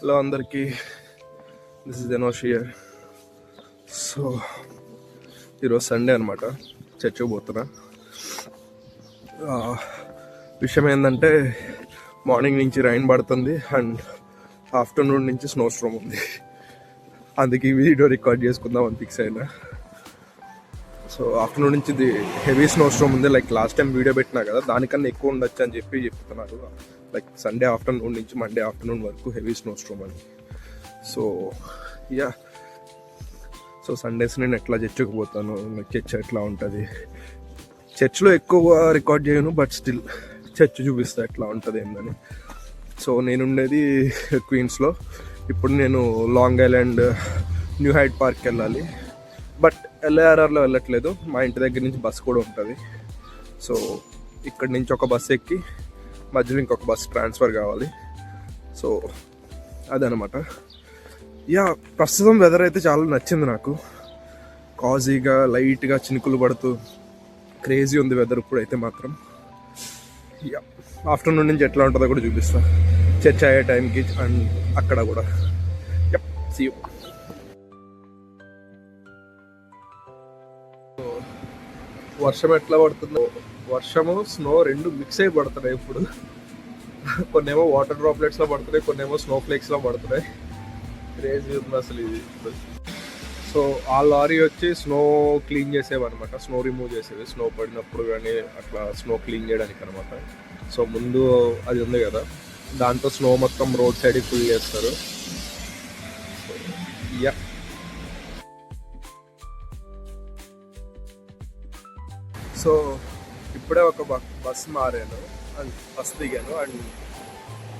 Hello అందరికీ, this is Enosh here. So ఈరోజు Sunday అనమాట, చర్చికి పోతున్నా. విషయం ఏంటంటే మార్నింగ్ నుంచి రైన్ పడుతుంది అండ్ ఆఫ్టర్నూన్ నుంచి స్నో స్ట్రోమ్ ఉంది. అందుకే ఈ వీడియో రికార్డ్ చేసుకుందామని ఫిక్స్ అయినా. సో ఆఫ్టర్నూన్ నుంచి హెవీ స్నో స్ట్రోమ్ ఉంది. లైక్ లాస్ట్ టైం వీడియో పెట్టినా కదా, దానికన్నా ఎక్కువ ఉండొచ్చు అని చెప్తున్నారు. లైక్ సండే ఆఫ్టర్నూన్ నుంచి మండే ఆఫ్టర్నూన్ వరకు హెవీ స్నో స్ట్రోమ్ అని. సో సో సండేస్ నేను ఎట్లా చర్చికి పోతాను, చర్చ్ ఎట్లా ఉంటుంది. చర్చ్లో ఎక్కువ రికార్డ్ చేయను, బట్ స్టిల్ చర్చ్ చూపిస్తా ఎట్లా ఉంటుంది ఏందని. సో నేనుండేది క్వీన్స్లో. ఇప్పుడు నేను లాంగ్ ఐలాండ్ న్యూ హైడ్ పార్క్కి వెళ్ళాలి, బట్ LARRలో వెళ్ళట్లేదు. మా ఇంటి దగ్గర నుంచి బస్ కూడా ఉంటుంది. సో ఇక్కడి నుంచి ఒక బస్ ఎక్కి మధ్యలో ఇంకొక బస్ ట్రాన్స్ఫర్ కావాలి. సో అదనమాట. ప్రస్తుతం వెదర్ అయితే చాలా నచ్చింది నాకు. కాజీగా లైట్గా చినుకులు పడుతూ క్రేజీ ఉంది వెదర్ ఇప్పుడైతే మాత్రం. ఆఫ్టర్నూన్ నుంచి ఎట్లా ఉంటుందో కూడా చూపిస్తా, చర్చ్ అయ్యే టైంకి అండ్ అక్కడ కూడా. See you. వర్షం ఎట్లా పడుతుందో, వర్షము స్నో రెండు మిక్స్ అయి పడుతున్నాయి ఇప్పుడు. కొన్నేమో వాటర్ డ్రాప్లెట్స్లో పడుతున్నాయి, కొన్నేమో స్నో ఫ్లేక్స్లో పడుతున్నాయి. క్రేజీ ఉంది అసలు ఇది. సో ఆ లారీ వచ్చి స్నో క్లీన్ చేసేవన్నమాట, స్నో రిమూవ్ చేసేవి స్నో పడినప్పుడు కానీ అట్లా స్నో క్లీన్ చేయడానికి అనమాట. సో ముందు అది ఉంది కదా, దాంతో స్నో మొత్తం రోడ్ సైడ్కి ఫుల్ చేస్తారు. సో ఇప్పుడే ఒక బస్ మారాను అండ్ బస్ దిగాను అండ్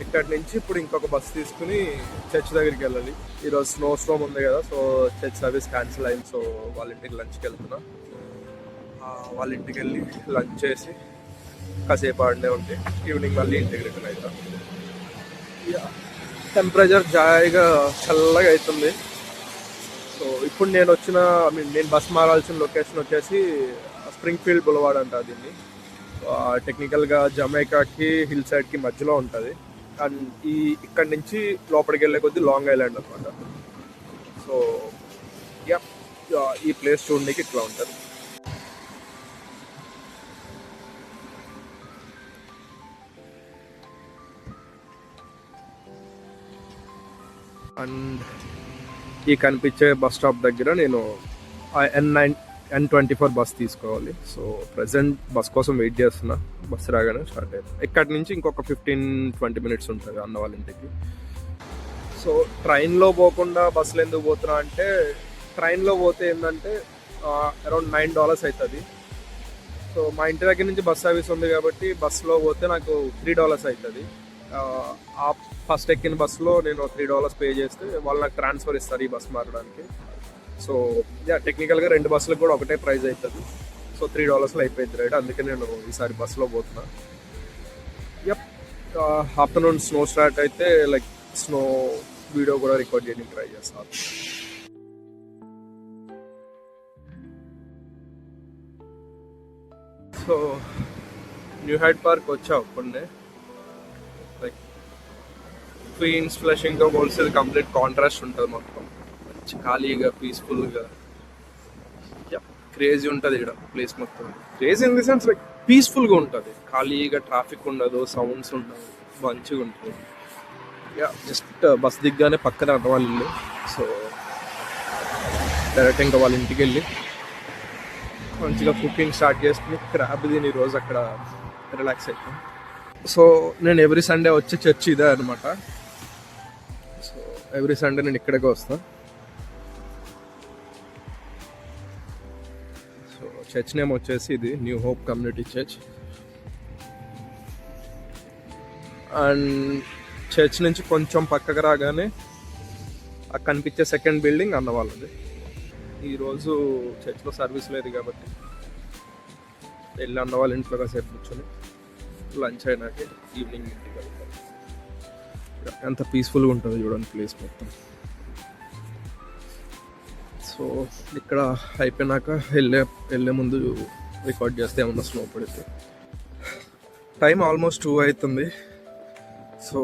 ఇక్కడి నుంచి ఇప్పుడు ఇంకొక బస్ తీసుకుని చర్చ్ దగ్గరికి వెళ్ళాలి. ఈరోజు స్నో స్ట్రోమ్ ఉంది కదా, సో చర్చ్ సర్వీస్ క్యాన్సిల్ అయింది. సో వాళ్ళ ఇంటికి లంచ్కి వెళ్తున్నా. వాళ్ళ ఇంటికి వెళ్ళి లంచ్ చేసి కాసేపు ఆడనే ఉంటే ఈవినింగ్ మళ్ళీ ఇంటికి రిటర్న్ అవుతాం. టెంపరేచర్ జాయిగా చల్లగా అవుతుంది. సో ఇప్పుడు నేను బస్ మారాల్సిన లొకేషన్ వచ్చేసి స్ప్రింగ్ఫీల్డ్ బులవార్డ్ అంటారు దీన్ని. టెక్నికల్గా జమైకాకి హిల్ సైడ్కి మధ్యలో ఉంటుంది. అండ్ ఇక్కడి నుంచి లోపలికి వెళ్ళే కొద్దీ లాంగ్ ఐలాండ్ అనమాట. సో ఈ ప్లేస్ చూడడానికి ఇట్లా ఉంటుంది. అండ్ ఈ కనిపించే బస్ స్టాప్ దగ్గర నేను N24 బస్ తీసుకోవాలి. సో ప్రజెంట్ బస్ కోసం వెయిట్ చేస్తున్నా. బస్ రాగానే స్టార్ట్ అయ్యింది. ఇక్కడి నుంచి ఇంకొక 15-20 మినిట్స్ ఉంటుంది అన్న వాళ్ళ ఇంటికి. సో ట్రైన్లో పోకుండా బస్సులు ఎందుకు పోతున్నా అంటే, ట్రైన్లో పోతే ఏంటంటే అరౌండ్ $9 అవుతుంది. సో మా ఇంటి దగ్గర నుంచి బస్ సర్వీస్ ఉంది కాబట్టి బస్సులో పోతే నాకు $3 అవుతుంది. ఆ ఫస్ట్ ఎక్కిన బస్సులో నేను $3 పే చేస్తే వాళ్ళు నాకు ట్రాన్స్ఫర్ ఇస్తారు ఈ బస్ మారడానికి. సో టెక్నికల్గా 2 బస్సులకు కూడా ఒకటే ప్రైస్ అవుతుంది. సో $3 అయిపోయింది రైట్. అందుకే నేను ఈసారి బస్సులో పోతున్నా. ఆఫ్టర్నూన్ స్నో స్టార్ట్ అయితే లైక్ స్నో వీడియో కూడా రికార్డ్ చేయడానికి ట్రై చేస్తాను. సో న్యూ హైడ్ పార్క్ వచ్చా అప్పుడే. లైక్ క్వీన్స్ ఫ్లషింగ్తో పోల్సేది కంప్లీట్ కాంట్రాస్ట్ ఉంటుంది. మొత్తం ఖాళీగా పీస్ఫుల్గా క్రేజీ ఉంటుంది ఇక్కడ ప్లేస్ మొత్తం. Crazy in the sense like పీస్ఫుల్గా ఉంటుంది, ఖాళీగా ట్రాఫిక్ ఉండదు, సౌండ్స్ ఉండదు, మంచిగా ఉంటుంది. జస్ట్ బస్ దిగ్గానే పక్కన అన్న వాళ్ళ ఇల్లు. సో డైరెక్ట్ ఇంకా వాళ్ళ ఇంటికి వెళ్ళి మంచిగా కుకింగ్ స్టార్ట్ చేసుకుని క్రాబ్ తిని రోజు అక్కడ రిలాక్స్ అవుతాం. సో నేను ఎవ్రీ సండే వచ్చే చర్చ్ ఇదే అనమాట. సో ఎవ్రీ సండే నేను ఇక్కడికే వస్తాను. చర్చ్ నేమ్ వచ్చేసి ఇది new hope community church. And church నుంచి కొంచెం పక్కకు రాగానే అక్కడ కనిపించే సెకండ్ బిల్డింగ్ అన్న వాళ్ళది. ఈరోజు చర్చ్లో సర్వీస్ లేదు కాబట్టి వెళ్ళి అన్న వాళ్ళ ఇంట్లో కాసేపు కూర్చొని లంచ్ అయినాక ఈవినింగ్ ఇంటికి వెళ్తాం. ఎంత పీస్ఫుల్గా ఉంటుంది చూడండి ప్లేస్ మొత్తం. సో ఇక్కడ అయిపోయినాక వెళ్ళే ముందు రికార్డ్ చేస్తే ఏమన్నా స్నో పడితే. టైం ఆల్మోస్ట్ 2 అవుతుంది. సో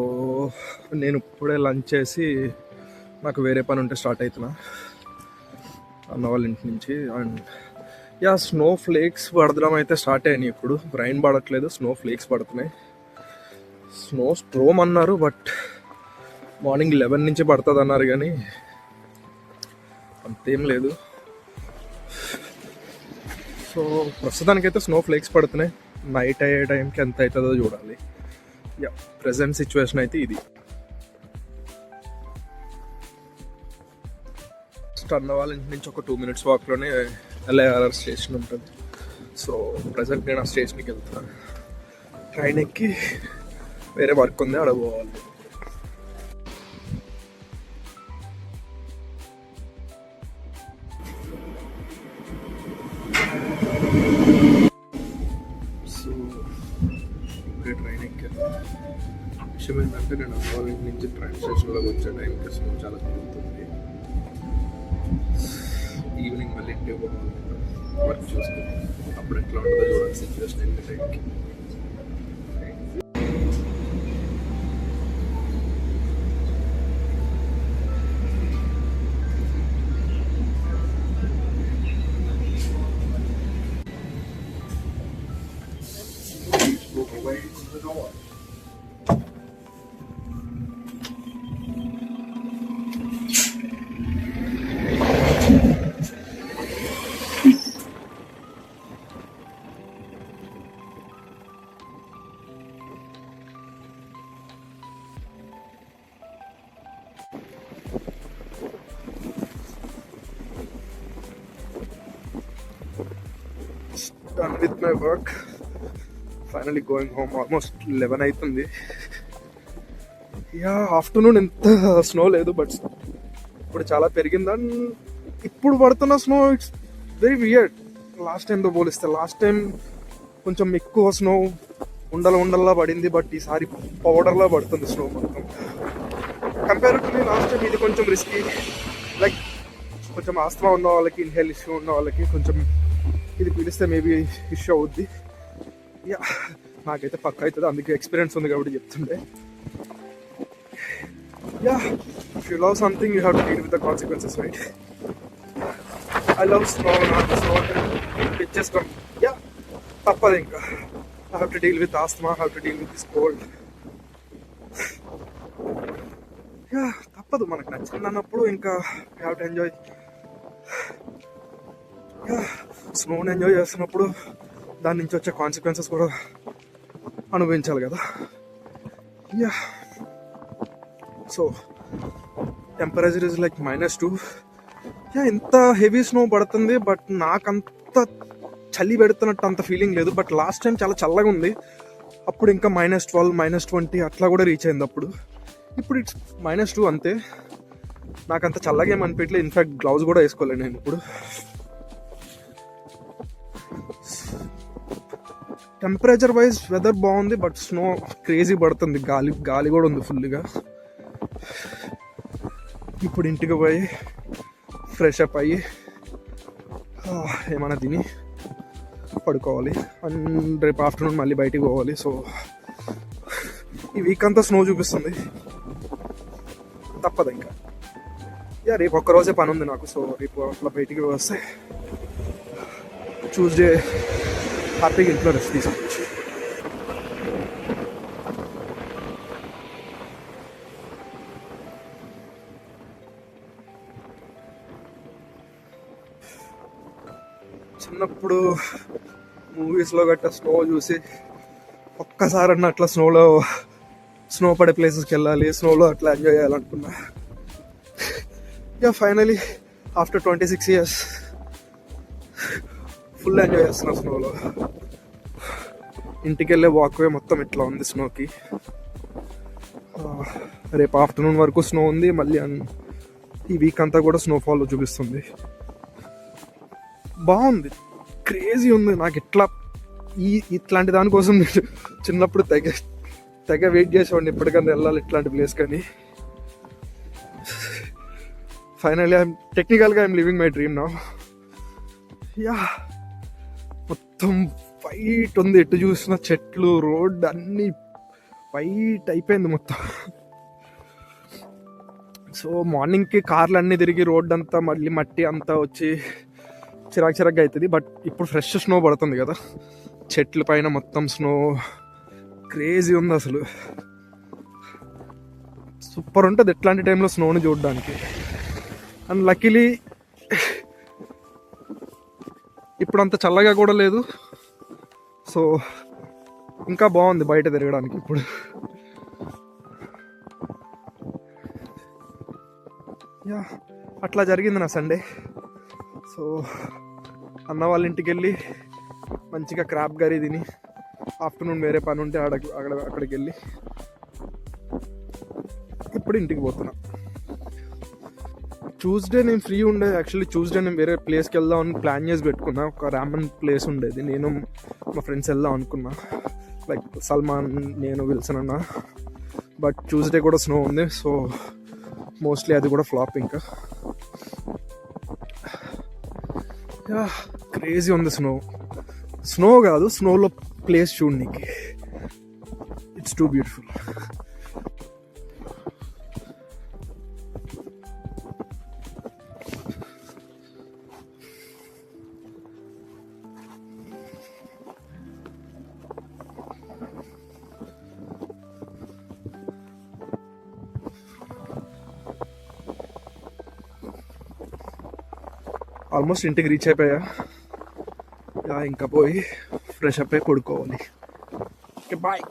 నేను ఇప్పుడే లంచ్ చేసి నాకు వేరే పని ఉంటే స్టార్ట్ అవుతున్నా అన్న వాళ్ళ ఇంటి నుంచి. అండ్ యా, స్నో ఫ్లేక్స్ పడడం అయితే స్టార్ట్ అయ్యాయి. ఇప్పుడు రైన్ పడట్లేదు, స్నో ఫ్లేక్స్ పడుతున్నాయి. స్నో స్ట్రోమ్ అన్నారు, బట్ మార్నింగ్ 11 నుంచి పడుతుంది అన్నారు, కానీ అంతేం లేదు. సో ప్రస్తుతానికైతే స్నో ఫ్లేక్స్ పడుతున్నాయి. నైట్ అయ్యే టైంకి ఎంత అవుతుందో చూడాలి. యా, ప్రజెంట్ సిచ్యువేషన్ అయితే ఇది. అన్న వాళ్ళ ఇంటి నుంచి ఒక 2 minutes వాక్లోనే LIRR స్టేషన్ ఉంటుంది. సో ప్రజెంట్ నేను ఆ స్టేషన్కి వెళ్తున్నాను. ట్రైన్ ఎక్కి వేరే వర్క్ ఉంది, అక్కడ పోవాలి. సో ఇప్పుడే ట్రైన్ ఎక్కాను. విషయం ఏంటంటే నేను అన్న వాళ్ళ ఇంటి నుంచి ట్రైన్ స్టేషన్లోకి వచ్చే టైంకి స్నో చాలా జరుగుతుంది. ఈవినింగ్ మళ్ళీ ఇంటికి పోవాలి, వర్క్ చూసుకుని అప్పుడు ఎట్లా ఉంటుందో చూడాలి సిచ్యువేషన్ వెళ్ళే టైంకి. Done with my work. Finally going home. Almost 11 అవుతుంది. యా, ఆఫ్టర్నూన్ ఎంత స్నో లేదు, బట్ ఇప్పుడు చాలా పెరిగింది. అండ్ ఇప్పుడు పడుతున్న snow it's very weird. Last టైంతో పోలిస్తే లాస్ట్ టైం కొంచెం ఎక్కువ స్నో ఉండల్లా పడింది, బట్ ఈసారి పౌడర్లా పడుతుంది స్నో మొత్తం. కంపారిటివ్లీ లాస్ట్ టైం ఇది కొంచెం రిస్కీ. లైక్ కొంచెం ఆస్తమా ఉన్న వాళ్ళకి, ఇన్హేల్ ఇష్యూ ఉన్న వాళ్ళకి కొంచెం ఇది పిలిస్తే మేబీ ఇష్యూ అవుద్ది. యా, నాకైతే పక్క అవుతుంది, అందుకే ఎక్స్పీరియన్స్ ఉంది కాబట్టి చెప్తుండే. Yeah, if you love something you have to deal with the consequences, right? I love snow, snow pictures come. Yeah, తప్పదు ఇంకా. I have to deal with asthma, I have to deal with this cold. Yeah, తప్పదు, మనకు నచ్చింది అన్నప్పుడు ఇంకా you have to enjoy. స్నోని enjoy చేస్తున్నప్పుడు దాని నుంచి వచ్చే కాన్సిక్వెన్సెస్ కూడా అనుభవించాలి కదా. Yeah, so temperature is like -2. Yeah, ఇంత హెవీ స్నో పడుతుంది, బట్ నాకంత చలి పెడుతున్నట్టు అంత ఫీలింగ్ లేదు. బట్ లాస్ట్ టైం చాలా చల్లగా ఉంది, అప్పుడు ఇంకా -12, -20 అట్లా కూడా రీచ్ అయింది అప్పుడు. ఇప్పుడు ఇట్స్ -2 అంతే. నాకు అంత చల్లగా ఏమి అనిపించలేదు. ఇన్ఫ్యాక్ట్ గ్లౌజ్ కూడా వేసుకోలేను నేను ఇప్పుడు. టెంపరేచర్ వైజ్ వెదర్ బాగుంది, బట్ స్నో క్రేజీ పడుతుంది. గాలి కూడా ఉంది ఫుల్గా. ఇప్పుడు ఇంటికి పోయి ఫ్రెష్ అప్ అయ్యి ఏమైనా తిని పడుకోవాలి. అండ్ రేపు ఆఫ్టర్నూన్ మళ్ళీ బయటికి పోవాలి. సో ఈ వీక్ అంతా స్నో చూపిస్తుంది, తప్పదు ఇంకా. యా, రేపు ఒక్కరోజే పని ఉంది నాకు. సో రేపు అట్లా బయటికి వస్తే ట్యూస్డే హ్యాపీగా ఇంట్లో రెస్ట్ తీసుకోవచ్చు. చిన్నప్పుడు మూవీస్లో గట్రా స్నో చూసి ఒక్కసారన్నా అట్లా స్నో పడే ప్లేసెస్కి వెళ్ళాలి, స్నోలో అట్లా ఎంజాయ్ చేయాలనుకున్నా. Yeah, finally after 26 years full enjoy చేస్తున్నా స్నోలో. ఇంటికి వెళ్ళే వాక్వే మొత్తం ఇట్లా ఉంది స్నోకి. రేపు ఆఫ్టర్నూన్ వరకు స్నో ఉంది, మళ్ళీ ఈ వీక్ అంతా కూడా స్నోఫాల్ చూపిస్తుంది. బాగుంది, క్రేజీ ఉంది. నాకు ఇట్లాంటి దానికోసం చిన్నప్పుడు తెగ వెయిట్ చేసేవాడిని, ఎప్పటికన్నా వెళ్ళాలి ఇట్లాంటి ప్లేస్. కానీ ఫైనల్లీ టెక్నికల్గా I'm living my dream now. Yeah, మొత్తం వైట్ ఉంది, ఎటు చూసిన చెట్లు, రోడ్ అన్నీ వైట్ అయిపోయింది మొత్తం. సో మార్నింగ్కి కార్లు అన్నీ తిరిగి రోడ్ అంతా మళ్ళీ మట్టి అంతా వచ్చి చిరాకు అవుతుంది. బట్ ఇప్పుడు ఫ్రెష్ స్నో పడుతుంది కదా, చెట్ల పైన మొత్తం స్నో క్రేజీ ఉంది అసలు. సూపర్ ఉంటుంది ఎట్లాంటి టైంలో స్నోని చూడడానికి. అండ్ లక్కీలీ ఇప్పుడు అంత చల్లగా కూడా లేదు, సో ఇంకా బాగుంది బయట తిరగడానికి ఇప్పుడు. యా అట్లా జరిగింది నా సండే. సో అన్న వాళ్ళ ఇంటికి వెళ్ళి మంచిగా క్రాప్ కర్రీ తిని, ఆఫ్టర్నూన్ వేరే పని ఉంటే అక్కడికి వెళ్ళి ఇప్పుడు ఇంటికి పోతున్నా. ట్యూస్డే నేను ఫ్రీ ఉండేది. యాక్చువల్లీ ట్యూస్డే నేను వేరే ప్లేస్కి వెళ్దామని ప్లాన్ చేసి పెట్టుకున్నా. ఒక రామన్ ప్లేస్ ఉండేది, నేను మా ఫ్రెండ్స్ వెళ్దాం అనుకున్నా, లైక్ సల్మాన్, నేను, విల్సన్ అన్న. బట్ ట్యూస్డే కూడా స్నో ఉంది, సో మోస్ట్లీ అది కూడా ఫ్లాప్. ఇంకా క్రేజీ ఉంది స్నో. స్నో కాదు, స్నోలో ప్లేస్ చూడడానికి ఇట్స్ టూ బ్యూటిఫుల్. ఆల్మోస్ట్ ఇంటికి రీచ్ అయిపోయా. ఇంకా పోయి ఫ్రెష్ అప్ అయి పడుకోవాలి. Okay bye.